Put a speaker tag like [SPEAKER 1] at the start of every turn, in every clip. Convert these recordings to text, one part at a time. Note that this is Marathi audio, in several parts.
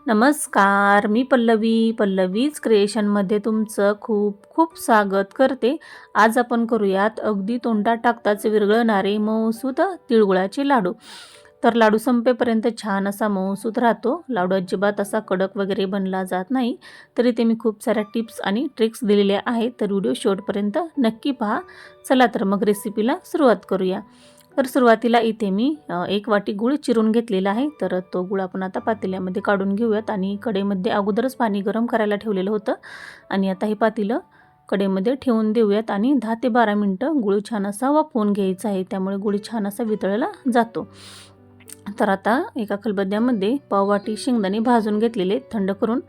[SPEAKER 1] नमस्कार, मी पल्लवीज क्रिएशनमध्ये तुमचं खूप खूप स्वागत करते. आज आपण करूयात अगदी तोंडात टाकताच विरघळणारे मऊसूत तिळगुळाचे लाडू. तर लाडू संपेपर्यंत छान असा मऊसूत राहतो. लाडू अजिबात असा कडक वगैरे बनला जात नाही. तरी ते मी खूप साऱ्या टिप्स आणि ट्रिक्स दिलेल्या आहेत. तर व्हिडिओ शेवटपर्यंत नक्की पहा. चला तर मग रेसिपीला सुरुवात करूया. तर सुरुवातीला इथे मी 1 वाटी गूळ चिरून घेतलेला आहे. तर तो गूळ आपण आता पातेल्यामध्ये काढून घेऊयात आणि कढईमध्ये अगोदरच पाणी गरम करायला ठेवलेलं होतं आणि आता हे पातेलं कढईमध्ये ठेवून देऊयात आणि 10 ते 12 मिनटं गूळ छान असा वाफवून घ्यायचा आहे. त्यामुळे गूळ छान असा वितळला जातो. तर आता एका खलबत्त्यामध्ये पाववाटी शेंगदाणे भाजून घेतलेले थंड करून.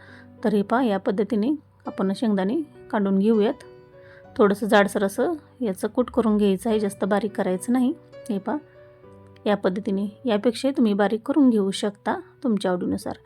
[SPEAKER 1] तर हे पहा या पद्धतीने आपण शेंगदाणे काढून घेऊयात. थोडंसं जाडसर असं याचं कूट करून घ्यायचं आहे, जास्त बारीक करायचं नाही. हे पहा या पद्धतीने, यापेक्षा तुम्ही बारीक करून घेऊ शकता तुमच्या आवडीनुसार.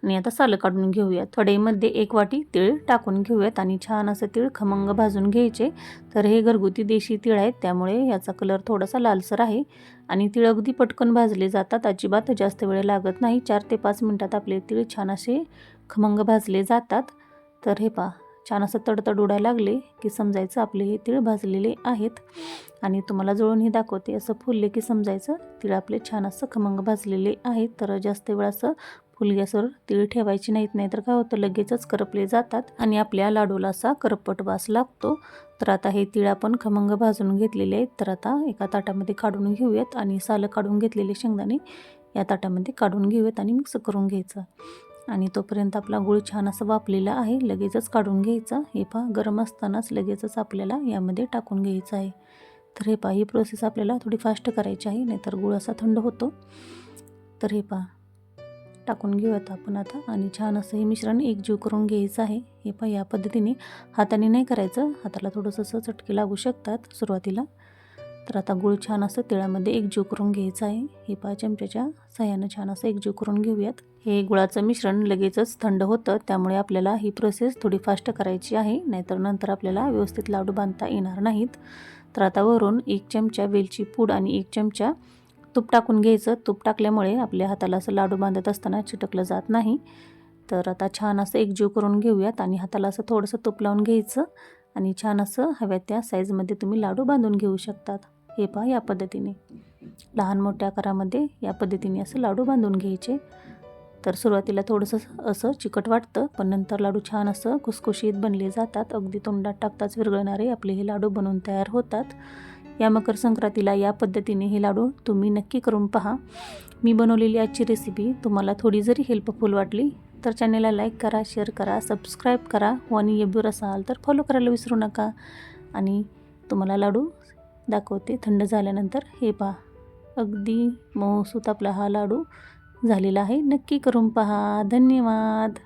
[SPEAKER 1] आणि आता सालं काढून घेऊयात. कढईमध्ये 1 वाटी तीळ टाकून घेऊयात आणि छान असं तीळ खमंग भाजून घ्यायचे. तर हे घरगुती देशी तीळ आहेत, त्यामुळे याचा कलर थोडासा लालसर आहे आणि तीळ अगदी पटकन भाजले जातात, अजिबात जास्त वेळ लागत नाही. 4 ते 5 मिनटात आपले तीळ छान असे खमंग भाजले जातात. तर हे पहा छान असं तडतड उडायला लागले की समजायचं आपले हे तीळ भाजलेले आहेत. आणि तुम्हाला जळूनही दाखवते, असं फुलले की समजायचं तीळ आपले छान असं खमंग भाजलेले आहेत. तर जास्त वेळ असं फुल गॅसवर तीळ ठेवायची नाहीत, नाहीतर काय होतं लगेचच करपले जातात आणि आपल्या लाडूला असा करपट वास लागतो. तर आता हे तीळ आपण खमंग भाजून घेतलेले आहेत. तर आता एका ताटामध्ये काढून घेऊयात आणि सालं काढून घेतलेले शेंगदाणे या ताटामध्ये काढून घेऊयात आणि मिक्स करून घ्यायचं. आणि तोपर्यंत आपला गूळ छान असं वाफलेला आहे, लगेचच काढून घ्यायचा. हे पहा गरम असतानाच लगेचच आपल्याला यामध्ये टाकून घ्यायचं आहे. तर हे पहा ही प्रोसेस आपल्याला थोडी फास्ट करायची आहे, नाहीतर गूळ असा थंड होतो. तर हे पहा टाकून घेऊयात आपण आता आणि छान असं हे मिश्रण एकजीव करून घ्यायचं आहे. हे पहा या पद्धतीने हाताने नाही करायचं, हाताला थोडंसं असं चटके लागू शकतात सुरुवातीला. तर आता गूळ छान असं तिळामध्ये एकजीव करून घ्यायचं आहे. हे पहा चमच्याच्या साह्यानं छान असं एकजीव करून घेऊयात. हे गुळाचं मिश्रण लगेचच थंड होतं, त्यामुळे आपल्याला ही प्रोसेस थोडी फास्ट करायची आहे, नाहीतर नंतर आपल्याला व्यवस्थित लाडू बांधता येणार नाहीत. तर आता वरून 1 चमचा वेलची पूड आणि 1 चमचा तूप टाकून घ्यायचं. तूप टाकल्यामुळे आपल्या हाताला असं लाडू बांधत असताना चिटकलं जात नाही. तर आता छान असं एकजीव करून घेऊयात आणि हाताला असं थोडंसं तूप लावून घ्यायचं आणि छान असं हव्या त्या साईजमध्ये तुम्ही लाडू बांधून घेऊ शकतात. हे पहा या पद्धतीने लहान मोठ्या आकारामध्ये या पद्धतीने असं लाडू बांधून घ्यायचे. तर सुरुवातीला थोडंसं असं चिकट वाटतं, पण नंतर लाडू छान असं खुसखुशीत बनले जातात. अगदी तोंडात टाकताच विरघळणारे आपले हे लाडू बनवून तयार होतात. या मकर संक्रांतीला या पद्धतीने हे लाडू तुम्ही नक्की करून पहा. मी बनवलेली आजची रेसिपी तुम्हाला थोडी जरी हेल्पफुल वाटली तर चॅनलला लाईक करा, शेअर करा, सबस्क्राईब करा. आणि एबूर असाल तर फॉलो करायला विसरू नका. आणि तुम्हाला लाडू दाखवते थंड झाल्यानंतर. हे पहा अगदी मऊसूत आपला हा लाडू झालेला आहे. नक्की करून पहा. धन्यवाद.